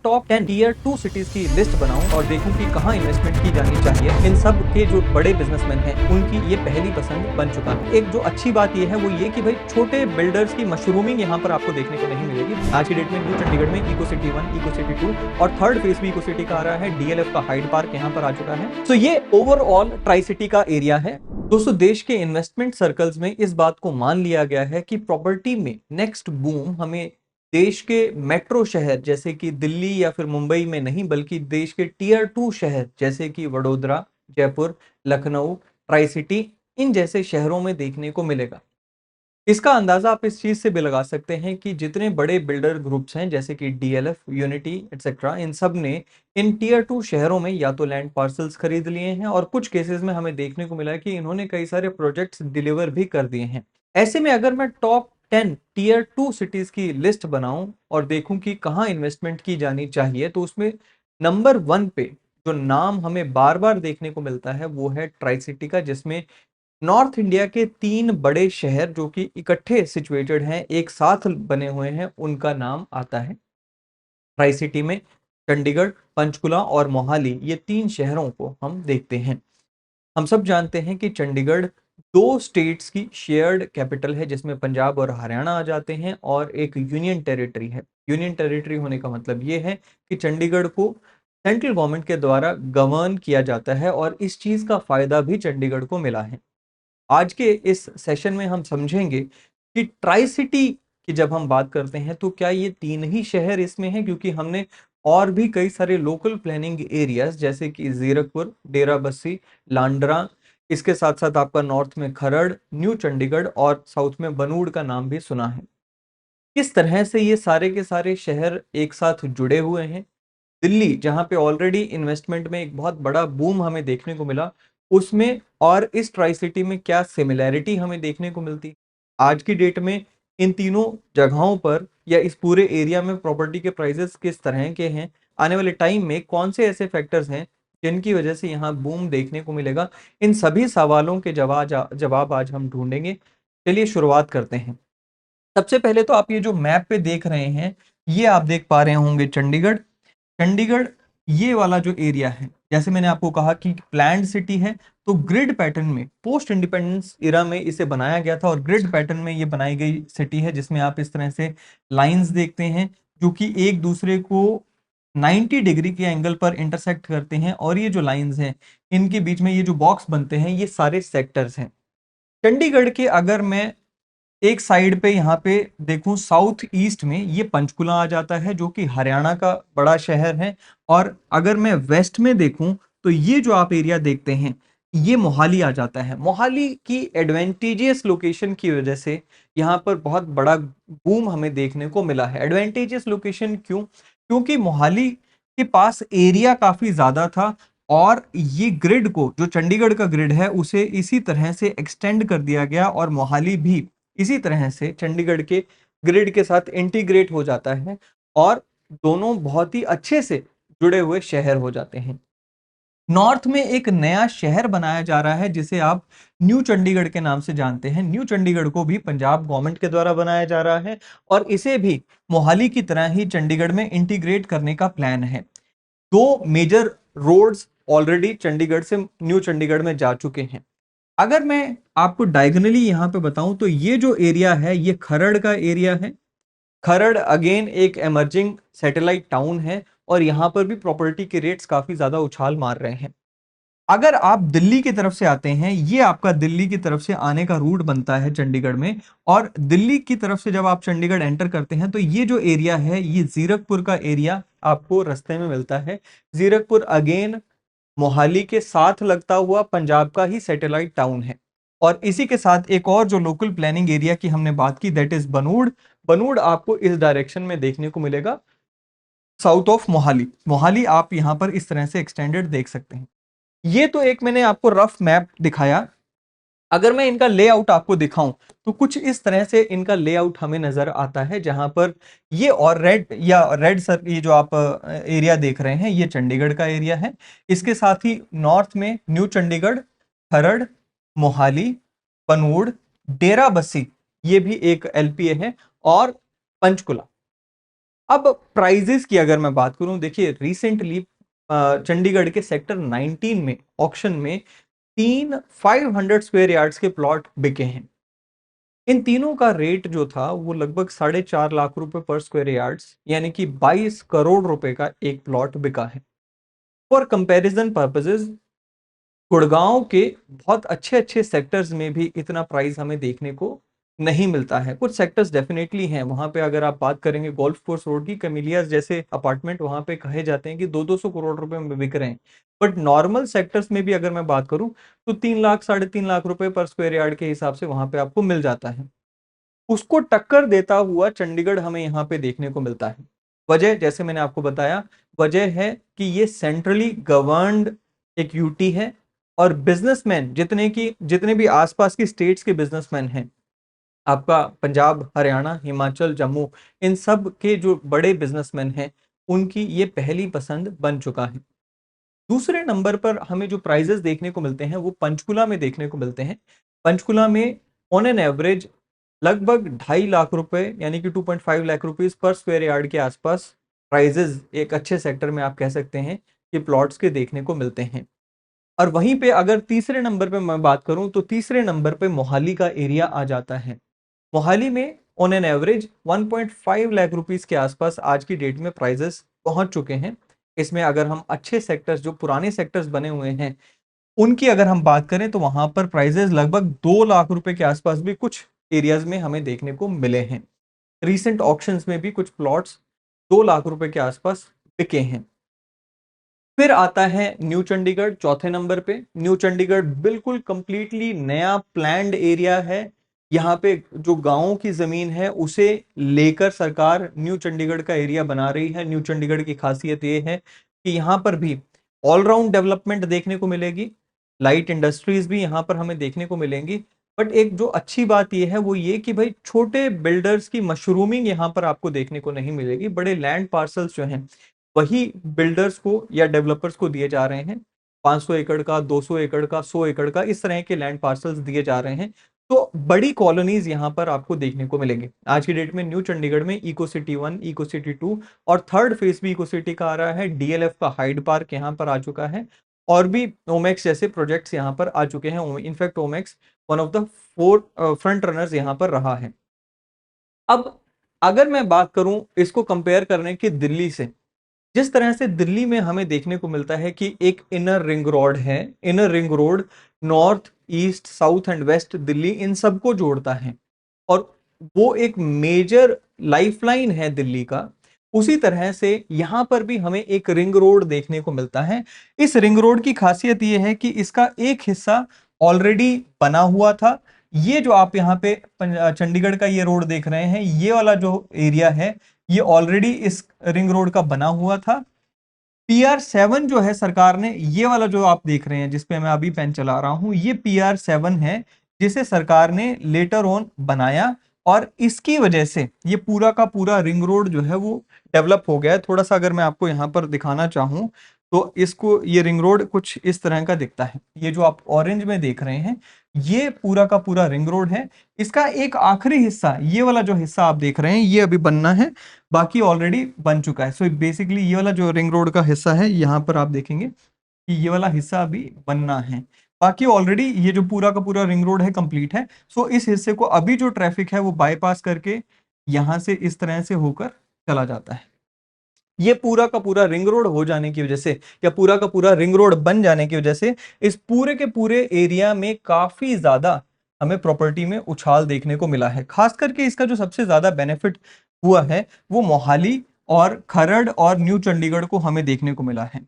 Top 10 tier 2 cities की list बनाऊं और देखूं कि कहां इन्वेस्टमेंट की जानी चाहिए। इन सब के जो बड़े बिजनेसमैन हैं उनकी ये पहली पसंद बन चुका है। एक जो अच्छी बात ये है वो ये कि भाई छोटे बिल्डर्स की मशरूमिंग यहाँ पर आपको देखने को नहीं मिलेगी। आज की डेट में न्यू चंडीगढ़ में इको सिटी 1, इको सिटी 2 और थर्ड फेज भी इको सिटी का आ रहा है। डीएलएफ का हाइड पार्क यहाँ पर आ चुका है। तो ये ओवरऑल ट्राई सिटी का एरिया है। दोस्तों, देश के इन्वेस्टमेंट सर्कल्स में इस बात को मान लिया गया है कि प्रॉपर्टी में नेक्स्ट बूम हमें देश के मेट्रो शहर जैसे कि दिल्ली या फिर मुंबई में नहीं, बल्कि देश के टीयर 2 शहर जैसे कि वडोदरा, जयपुर, लखनऊ, ट्राई सिटी, इन जैसे शहरों में देखने को मिलेगा। इसका अंदाजा आप इस चीज से भी लगा सकते हैं कि जितने बड़े बिल्डर ग्रुप्स हैं जैसे कि डीएलएफ, यूनिटी एटसेट्रा, इन सब ने इन टीयर 2 शहरों में या तो लैंड पार्सल्स खरीद लिए हैं और कुछ केसेस में हमें देखने को मिला है कि इन्होंने कई सारे प्रोजेक्ट्स डिलीवर भी कर दिए हैं। ऐसे में अगर मैं टॉप 10 टीयर 2 सिटीज की लिस्ट बनाऊं और देखूं कि कहां इन्वेस्टमेंट की जानी चाहिए, तो उसमें नंबर 1 पे जो नाम हमें बार बार देखने को मिलता है वो है ट्राई सिटी का, जिसमें नॉर्थ इंडिया के 3 बड़े शहर जो कि इकट्ठे सिचुएटेड हैं, एक साथ बने हुए हैं, उनका नाम आता है। ट्राई सिटी में चंडीगढ़, पंचकुला और मोहाली, ये 3 शहरों को हम देखते हैं। हम सब जानते हैं कि चंडीगढ़ 2 स्टेट्स की शेयर्ड कैपिटल है, जिसमें पंजाब और हरियाणा आ जाते हैं, और एक यूनियन टेरिटरी है। यूनियन टेरिटरी होने का मतलब ये है कि चंडीगढ़ को सेंट्रल गवर्नमेंट के द्वारा गवर्न किया जाता है और इस चीज का फायदा भी चंडीगढ़ को मिला है। आज के इस सेशन में हम समझेंगे कि ट्राई सिटी की जब हम बात करते हैं तो क्या ये 3 ही शहर इसमें हैं, क्योंकि हमने और भी कई सारे लोकल प्लानिंग एरियाज जैसे कि जीरकपुर, डेराबस्सी, लांडरा, इसके साथ साथ आपका नॉर्थ में खरड़, न्यू चंडीगढ़ और साउथ में बनूड़ का नाम भी सुना है। किस तरह से ये सारे के सारे शहर एक साथ जुड़े हुए हैं। दिल्ली, जहां पे ऑलरेडी इन्वेस्टमेंट में एक बहुत बड़ा बूम हमें देखने को मिला, उसमें और इस ट्राई सिटी में क्या सिमिलैरिटी हमें देखने को मिलती। आज की डेट में इन तीनों जगहों पर या इस पूरे एरिया में प्रॉपर्टी के प्राइसेस किस तरह के हैं, आने वाले टाइम में कौन से ऐसे फैक्टर्स हैं जिनकी वजह से यहाँ बूम देखने को मिलेगा, इन सभी सवालों के जवाब आज हम ढूंढेंगे। चलिए शुरुआत करते हैं। सबसे पहले तो आप ये जो मैप पे देख रहे हैं, ये आप देख पा रहे होंगे चंडीगढ़। चंडीगढ़ ये वाला जो एरिया है, जैसे मैंने आपको कहा कि प्लान्ड सिटी है, तो ग्रिड पैटर्न में पोस्ट इंडिपेंडेंस इरा में इसे बनाया गया था और ग्रिड पैटर्न में ये बनाई गई सिटी है, जिसमें आप इस तरह से लाइंस देखते हैं जो कि एक दूसरे को 90 डिग्री के एंगल पर इंटरसेक्ट करते हैं, और ये जो लाइंस हैं इनके बीच में ये जो बॉक्स बनते हैं ये सारे सेक्टर्स हैं। चंडीगढ़ के अगर मैं एक साइड पे यहाँ पे देखूं साउथ ईस्ट में, ये पंचकुला आ जाता है जो कि हरियाणा का बड़ा शहर है। और अगर मैं वेस्ट में देखूं तो ये जो आप एरिया देखते हैं ये मोहाली आ जाता है। मोहाली की एडवांटेजियस लोकेशन की वजह से यहाँ पर बहुत बड़ा बूम हमें देखने को मिला है। एडवांटेजियस लोकेशन क्यों? क्योंकि मोहाली के पास एरिया काफी ज्यादा था और ये ग्रिड को, जो चंडीगढ़ का ग्रिड है, उसे इसी तरह से एक्सटेंड कर दिया गया और मोहाली भी इसी तरह से चंडीगढ़ के ग्रिड के साथ इंटीग्रेट हो जाता है और दोनों बहुत ही अच्छे से जुड़े हुए शहर हो जाते हैं। नॉर्थ में एक नया शहर बनाया जा रहा है जिसे आप न्यू चंडीगढ़ के नाम से जानते हैं। न्यू चंडीगढ़ को भी पंजाब गवर्नमेंट के द्वारा बनाया जा रहा है और इसे भी मोहाली की तरह ही चंडीगढ़ में इंटीग्रेट करने का प्लान है। 2 मेजर रोड्स ऑलरेडी चंडीगढ़ से न्यू चंडीगढ़ में जा चुके हैं। अगर मैं आपको डायगोनली यहाँ पे बताऊं तो ये जो एरिया है ये खरड़ का एरिया है। खरड़ अगेन एक एमर्जिंग सैटेलाइट टाउन है और यहाँ पर भी प्रॉपर्टी के रेट्स काफी ज्यादा उछाल मार रहे हैं। अगर आप दिल्ली की तरफ से आते हैं, ये आपका दिल्ली की तरफ से आने का रूट बनता है चंडीगढ़ में, और दिल्ली की तरफ से जब आप चंडीगढ़ एंटर करते हैं तो ये जो एरिया है ये जीरकपुर का एरिया आपको रास्ते में मिलता है। जीरकपुर अगेन मोहाली के साथ लगता हुआ पंजाब का ही सैटेलाइट टाउन है। और इसी के साथ एक और जो लोकल प्लानिंग एरिया की हमने बात की, दैट इज बनूड़। बनूड़ आपको इस डायरेक्शन में देखने को मिलेगा, साउथ ऑफ मोहाली। मोहाली आप यहां पर इस तरह से एक्सटेंडेड देख सकते हैं। ये तो एक मैंने आपको रफ मैप दिखाया। अगर मैं इनका लेआउट आपको दिखाऊं तो कुछ इस तरह से इनका लेआउट हमें नजर आता है, जहां पर ये और रेड सर, ये जो आप एरिया देख रहे हैं ये चंडीगढ़ का एरिया है। इसके साथ ही नॉर्थ में न्यू चंडीगढ़, खरड़, मोहाली, पनूड़, डेराबस्सी, ये भी एक एलपीए है, और पंचकुला। अब प्राइजेस की अगर मैं बात करूं, देखिए रिसेंटली चंडीगढ़ के सेक्टर 19 में ऑक्शन में 500 स्क्वायर यार्ड्स के प्लॉट बिके हैं। इन तीनों का रेट जो था वो लगभग 4.5 लाख रुपए पर स्क्वायर यार्ड्स, यानी कि 22 करोड़ रुपए का एक प्लॉट बिका है। फॉर कंपैरिजन पर्पसेस, गुड़गांव के बहुत अच्छे अच्छे सेक्टर्स में भी इतना प्राइस हमें देखने को नहीं मिलता है। कुछ सेक्टर्स डेफिनेटली हैं वहां पे, अगर आप बात करेंगे गोल्फ कोर्स रोड की कैमिलियास जैसे अपार्टमेंट, वहां पे कहे जाते हैं कि 200 करोड़ रुपए में बिक रहे हैं। बट नॉर्मल सेक्टर्स में भी अगर मैं बात करूं तो 3 लाख 3.5 लाख रुपए पर स्क्वायर यार्ड के हिसाब से वहां पे आपको मिल जाता है। उसको टक्कर देता हुआ चंडीगढ़ हमें यहाँ पे देखने को मिलता है। वजह जैसे मैंने आपको बताया, वजह है कि ये सेंट्रली गवर्नड एक यूटी है, और बिजनेसमैन जितने भी आसपास की स्टेट्स के बिजनेसमैन हैं, आपका पंजाब, हरियाणा, हिमाचल, जम्मू, इन सब के जो बड़े बिजनेसमैन हैं उनकी ये पहली पसंद बन चुका है। दूसरे नंबर पर हमें जो प्राइजेस देखने को मिलते हैं वो पंचकुला में देखने को मिलते हैं। पंचकुला में ऑन एन एवरेज लगभग 2.5 लाख रुपए, यानी कि 2.5 लाख रुपीस पर स्क्वायर यार्ड के आसपास प्राइजेस एक अच्छे सेक्टर में आप कह सकते हैं कि प्लॉट्स के देखने को मिलते हैं। और वहीं पे अगर तीसरे नंबर पे मैं बात करूं तो तीसरे नंबर पे मोहाली का एरिया आ जाता है। मोहाली में on an average 1.5 lakh rupees के आसपास आज की डेट में प्राइजेस पहुंच चुके हैं। इसमें अगर हम अच्छे सेक्टर्स, जो पुराने सेक्टर्स बने हुए हैं, उनकी अगर हम बात करें तो वहां पर प्राइजेस लगभग 2 लाख रुपए के आसपास भी कुछ एरियाज में हमें देखने को मिले हैं। रिसेंट ऑक्शंस में भी कुछ प्लॉट्स 2 लाख रुपए के आसपास बिके हैं। फिर आता है न्यू चंडीगढ़ चौथे नंबर पे। न्यू चंडीगढ़ बिल्कुल कंप्लीटली नया प्लैंड एरिया है। यहाँ पे जो गांवों की जमीन है उसे लेकर सरकार न्यू चंडीगढ़ का एरिया बना रही है। न्यू चंडीगढ़ की खासियत ये है कि यहाँ पर भी ऑलराउंड डेवलपमेंट देखने को मिलेगी। लाइट इंडस्ट्रीज भी यहाँ पर हमें देखने को मिलेंगी। बट एक जो अच्छी बात यह है वो ये कि भाई छोटे बिल्डर्स की मशरूमिंग यहाँ पर आपको देखने को नहीं मिलेगी। बड़े लैंड पार्सल्स जो हैं वही बिल्डर्स को या डेवलपर्स को दिए जा रहे हैं। 500 एकड़ का, 200 एकड़ का, 100 एकड़ का, इस तरह के लैंड पार्सल्स दिए जा रहे हैं। तो बड़ी कॉलोनीज यहाँ पर आपको देखने को मिलेंगे। आज की डेट में न्यू चंडीगढ़ में इको सिटी 1, इको सिटी 2 और थर्ड फेज भी इको सिटी का आ रहा है। डीएलएफ का हाइड पार्क यहाँ पर आ चुका है, और भी ओमेक्स जैसे प्रोजेक्ट्स यहाँ पर आ चुके हैं। In fact Omaxe one of the 4 front runners यहाँ पर रहा है। अब अगर मैं बात करूं इसको कंपेयर करने की दिल्ली से, जिस तरह से दिल्ली में हमें देखने को मिलता है कि एक इनर रिंग रोड है। Inner ring road north, east, south and west Delhi इन सबको जोड़ता है, और वो एक मेजर लाइफलाइन है दिल्ली का। उसी तरह से यहां पर भी हमें एक रिंग रोड देखने को मिलता है। इस रिंग रोड की खासियत यह है कि इसका एक हिस्सा ऑलरेडी बना हुआ था। ये जो आप यहाँ पे चंडीगढ़ का ये रोड देख रहे हैं, ये वाला जो एरिया है ये ऑलरेडी इस रिंग रोड का बना हुआ था। PR7 जो है सरकार ने, ये वाला जो आप देख रहे हैं जिसपे मैं अभी पेन चला रहा हूं, ये PR7 है जिसे सरकार ने लेटर ऑन बनाया, और इसकी वजह से ये पूरा का पूरा रिंग रोड जो है वो डेवलप हो गया है। थोड़ा सा अगर मैं आपको यहाँ पर दिखाना चाहूँ तो इसको, ये रिंग रोड कुछ इस तरह का दिखता है। ये जो आप ऑरेंज में देख रहे हैं ये पूरा का पूरा रिंग रोड है। इसका एक आखिरी हिस्सा, ये वाला जो हिस्सा आप देख रहे हैं, ये अभी बनना है, बाकी ऑलरेडी बन चुका है। सो बेसिकली ये वाला जो रिंग रोड का हिस्सा है, यहाँ पर आप देखेंगे कि ये वाला हिस्सा अभी बनना है। बाकी ऑलरेडी ये जो पूरा का पूरा रिंग रोड है कंप्लीट है। सो इस हिस्से को अभी जो ट्रैफिक है वो बाईपास करके यहाँ से इस तरह से होकर चला जाता है। ये पूरा का पूरा रिंग रोड हो जाने की वजह से, या पूरा का पूरा रिंग रोड बन जाने की वजह से, इस पूरे के पूरे एरिया में काफी ज्यादा हमें प्रॉपर्टी में उछाल देखने को मिला है। खास करके इसका जो सबसे ज्यादा बेनिफिट हुआ है वो मोहाली और खरड़ और न्यू चंडीगढ़ को हमें देखने को मिला है।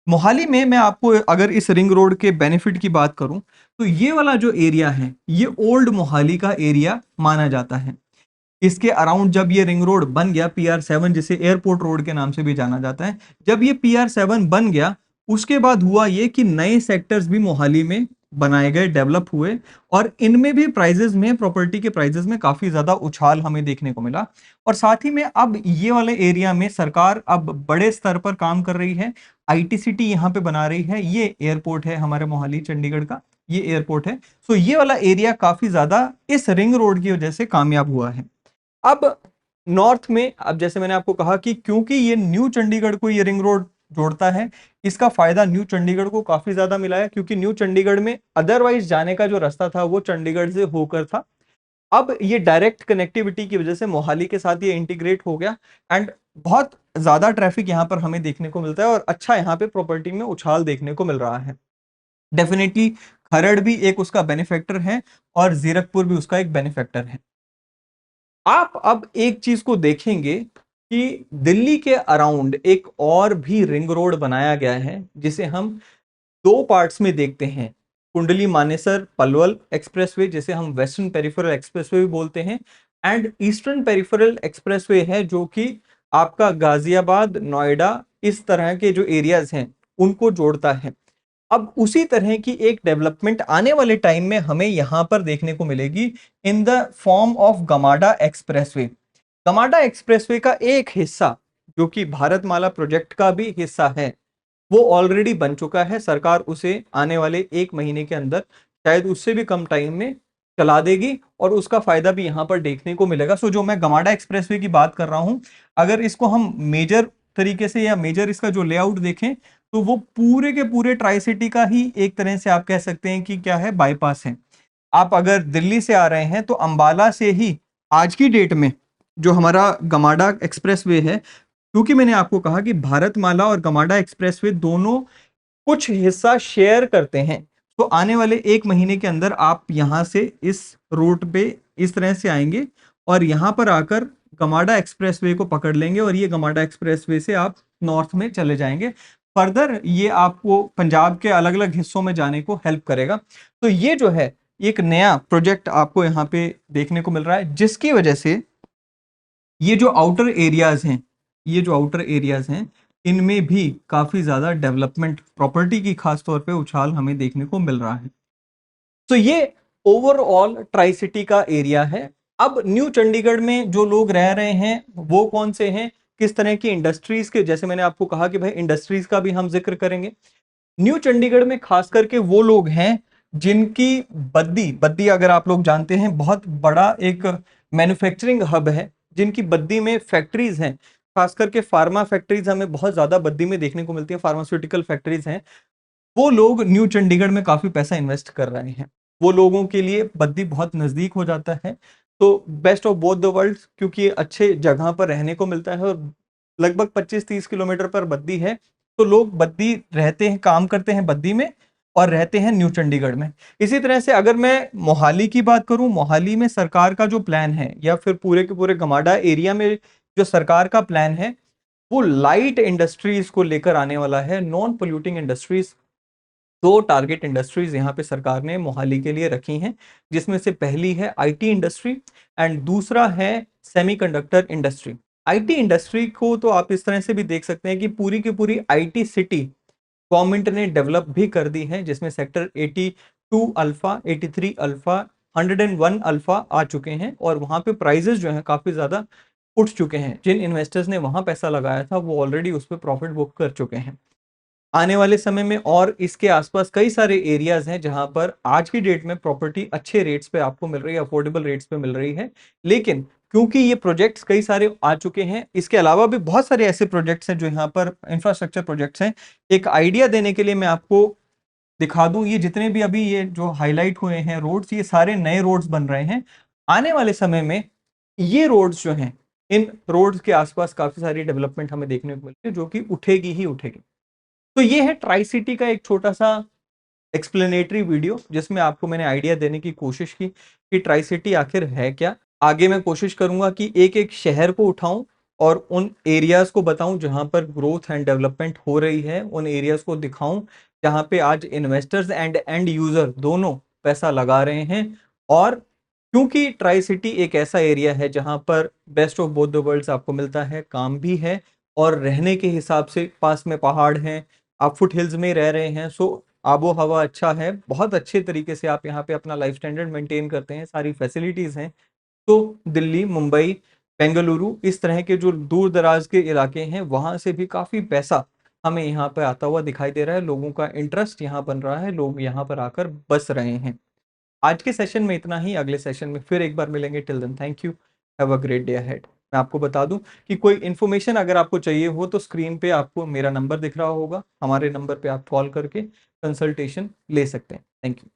मोहाली में मैं आपको अगर इस रिंग रोड के बेनिफिट की बात करूं तो ये वाला जो एरिया है ये ओल्ड मोहाली का एरिया माना जाता है। इसके अराउंड जब ये रिंग रोड बन गया, PR7 जिसे एयरपोर्ट रोड के नाम से भी जाना जाता है, जब ये PR7 बन गया उसके बाद हुआ ये कि नए सेक्टर्स भी मोहाली में बनाए गए, डेवलप हुए, और इनमें भी प्राइजेस में, प्रॉपर्टी के प्राइजेस में काफी ज्यादा उछाल हमें देखने को मिला। और साथ ही में अब ये वाले एरिया में सरकार अब बड़े स्तर पर काम कर रही है। IT सिटी यहाँ पे बना रही है। ये एयरपोर्ट है हमारे मोहाली चंडीगढ़ का, ये एयरपोर्ट है। सो ये वाला एरिया काफी ज्यादा इस रिंग रोड की वजह से कामयाब हुआ है। अब नॉर्थ में अब जैसे मैंने आपको कहा कि क्योंकि ये न्यू चंडीगढ़ को ये रिंग रोड जोड़ता है, इसका फायदा न्यू चंडीगढ़ को काफी ज्यादा मिला है, क्योंकि न्यू चंडीगढ़ में अदरवाइज जाने का जो रास्ता था वो चंडीगढ़ से होकर था। अब ये डायरेक्ट कनेक्टिविटी की वजह से मोहाली के साथ ये इंटीग्रेट हो गया एंड बहुत ज्यादा ट्रैफिक यहाँ पर हमें देखने को मिलता है और अच्छा यहाँ पे प्रॉपर्टी में उछाल देखने को मिल रहा है। डेफिनेटली खरड़ भी एक उसका बेनिफैक्टर है और जीरकपुर भी उसका एक बेनिफैक्टर है। आप अब एक चीज को देखेंगे कि दिल्ली के अराउंड एक और भी रिंग रोड बनाया गया है जिसे हम दो पार्ट्स में देखते हैं। कुंडली मानेसर पलवल एक्सप्रेसवे, जिसे हम वेस्टर्न पेरिफेरल एक्सप्रेसवे भी बोलते हैं, एंड ईस्टर्न पेरिफेरल एक्सप्रेसवे है जो कि आपका गाजियाबाद नोएडा इस तरह के जो एरियाज हैं उनको जोड़ता है। अब उसी तरह की एक डेवलपमेंट आने वाले टाइम में हमें यहां पर देखने को मिलेगी in the form of GMADA expressway. GMADA expressway का एक हिस्सा जो कि भारतमाला प्रोजेक्ट का भी हिस्सा है वो ऑलरेडी बन चुका है। सरकार उसे आने वाले 1 महीने के अंदर, शायद उससे भी कम टाइम में चला देगी और उसका फायदा भी यहाँ पर देखने को मिलेगा। सो जो मैं गमाडा एक्सप्रेसवे की बात कर रहा हूं, अगर इसको हम मेजर तरीके से या मेजर इसका जो लेआउट देखें तो वो पूरे के पूरे ट्राई सिटी का ही एक तरह से आप कह सकते हैं कि क्या है, बाईपास है। आप अगर दिल्ली से आ रहे हैं तो अंबाला से ही आज की डेट में जो हमारा गमाडा एक्सप्रेसवे है, क्योंकि मैंने आपको कहा कि भारतमाला और गमाडा एक्सप्रेसवे दोनों कुछ हिस्सा शेयर करते हैं, तो आने वाले 1 महीने के अंदर आप यहां से इस रूट पे इस तरह से आएंगे और यहां पर आकर गमाडा एक्सप्रेसवे को पकड़ लेंगे और ये गमाडा एक्सप्रेसवे से आप नॉर्थ में चले जाएंगे। फर्दर ये आपको पंजाब के अलग अलग हिस्सों में जाने को हेल्प करेगा। तो ये जो है एक नया प्रोजेक्ट आपको यहाँ पे देखने को मिल रहा है, जिसकी वजह से ये जो आउटर एरियाज हैं, ये जो आउटर एरियाज हैं इनमें भी काफी ज्यादा डेवलपमेंट प्रॉपर्टी की खास तौर पे उछाल हमें देखने को मिल रहा है। तो ये ओवरऑल ट्राई सिटी का एरिया है। अब न्यू चंडीगढ़ में जो लोग रह रहे हैं वो कौन से हैं, किस तरह की इंडस्ट्रीज के, जैसे मैंने आपको कहा कि भाई इंडस्ट्रीज का भी हम जिक्र करेंगे। न्यू चंडीगढ़ में खास करके वो लोग हैं जिनकी बद्दी बद्दी अगर आप लोग जानते हैं, बहुत बड़ा एक मैन्युफैक्चरिंग हब है, जिनकी बद्दी में फैक्ट्रीज हैं। खास करके फार्मा फैक्ट्रीज हमें बहुत ज्यादा बद्दी में देखने को मिलती है, फार्मास्यूटिकल फैक्ट्रीज हैं। वो लोग न्यू चंडीगढ़ में काफी पैसा इन्वेस्ट कर रहे हैं। वो लोगों के लिए बद्दी बहुत नजदीक हो जाता है। तो best of both the world, क्योंकि अच्छे जगह पर रहने को मिलता है और लगभग 25-30 किलोमीटर पर बद्दी है। तो लोग बद्दी रहते हैं, काम करते हैं बद्दी में और रहते हैं न्यू चंडीगढ़ में। इसी तरह से अगर मैं मोहाली की बात करूं, मोहाली में सरकार का जो प्लान है या फिर पूरे के पूरे गमाडा एरिया में जो सरकार का प्लान है वो लाइट इंडस्ट्रीज को लेकर आने वाला है, नॉन पोल्यूटिंग इंडस्ट्रीज। दो टारगेट इंडस्ट्रीज यहाँ पे सरकार ने मोहाली के लिए रखी हैं, जिसमें से पहली है आईटी इंडस्ट्री एंड दूसरा है सेमीकंडक्टर इंडस्ट्री। आईटी इंडस्ट्री को तो आप इस तरह से भी देख सकते हैं कि पूरी की पूरी आईटी सिटी गवर्नमेंट ने डेवलप भी कर दी है, जिसमें सेक्टर 82 अल्फा, 83 अल्फा, 101 अल्फा आ चुके हैं और वहां पे प्राइजेस जो हैं काफी ज्यादा उठ चुके हैं। जिन इन्वेस्टर्स ने वहां पैसा लगाया था वो ऑलरेडी उस पर प्रॉफिट बुक कर चुके हैं। आने वाले समय में और इसके आसपास कई सारे एरियाज हैं जहां पर आज की डेट में प्रॉपर्टी अच्छे रेट्स पे आपको मिल रही है, अफोर्डेबल रेट्स पे मिल रही है। लेकिन क्योंकि ये प्रोजेक्ट्स कई सारे आ चुके हैं, इसके अलावा भी बहुत सारे ऐसे प्रोजेक्ट्स हैं जो यहाँ पर इंफ्रास्ट्रक्चर प्रोजेक्ट्स हैं। एक आइडिया देने के लिए मैं आपको दिखा दूं, ये जितने भी अभी ये जो हाईलाइट हुए हैं रोड्स, ये सारे नए रोड्स बन रहे हैं। आने वाले समय में ये रोड्स जो हैं, इन रोड्स के आसपास काफी सारी डेवलपमेंट हमें देखने को मिलती है जो कि उठेगी ही उठेगी। तो ये है ट्राई सिटी का एक छोटा सा एक्सप्लेनेटरी वीडियो, जिसमें आपको मैंने आइडिया देने की कोशिश की कि ट्राई सिटी आखिर है क्या। आगे मैं कोशिश करूंगा कि एक एक शहर को उठाऊं और उन एरियाज को बताऊं जहां पर ग्रोथ एंड डेवलपमेंट हो रही है, उन एरियाज को दिखाऊं जहां पे आज इन्वेस्टर्स एंड एंड यूजर दोनों पैसा लगा रहे हैं। और क्योंकि ट्राई सिटी एक ऐसा एरिया है जहां पर best of both the worlds आपको मिलता है, काम भी है और रहने के हिसाब से पास में पहाड़ हैं, आप फुट हिल्स में रह रहे हैं, सो आबो हवा अच्छा है, बहुत अच्छे तरीके से आप यहाँ पे अपना लाइफ स्टैंडर्ड मेंटेन करते हैं, सारी फैसिलिटीज हैं। तो दिल्ली, मुंबई, बेंगलुरु इस तरह के जो दूर दराज के इलाके हैं वहां से भी काफी पैसा हमें यहाँ पे आता हुआ दिखाई दे रहा है। लोगों का इंटरेस्ट यहाँ बन रहा है, लोग यहाँ पर आकर बस रहे हैं। आज के सेशन में इतना ही, अगले सेशन में फिर एक बार मिलेंगे। Till then thank you, have a great day ahead. मैं आपको बता दूं कि कोई इन्फॉर्मेशन अगर आपको चाहिए हो तो स्क्रीन पे आपको मेरा नंबर दिख रहा होगा, हमारे नंबर पे आप कॉल करके कंसल्टेशन ले सकते हैं। Thank you.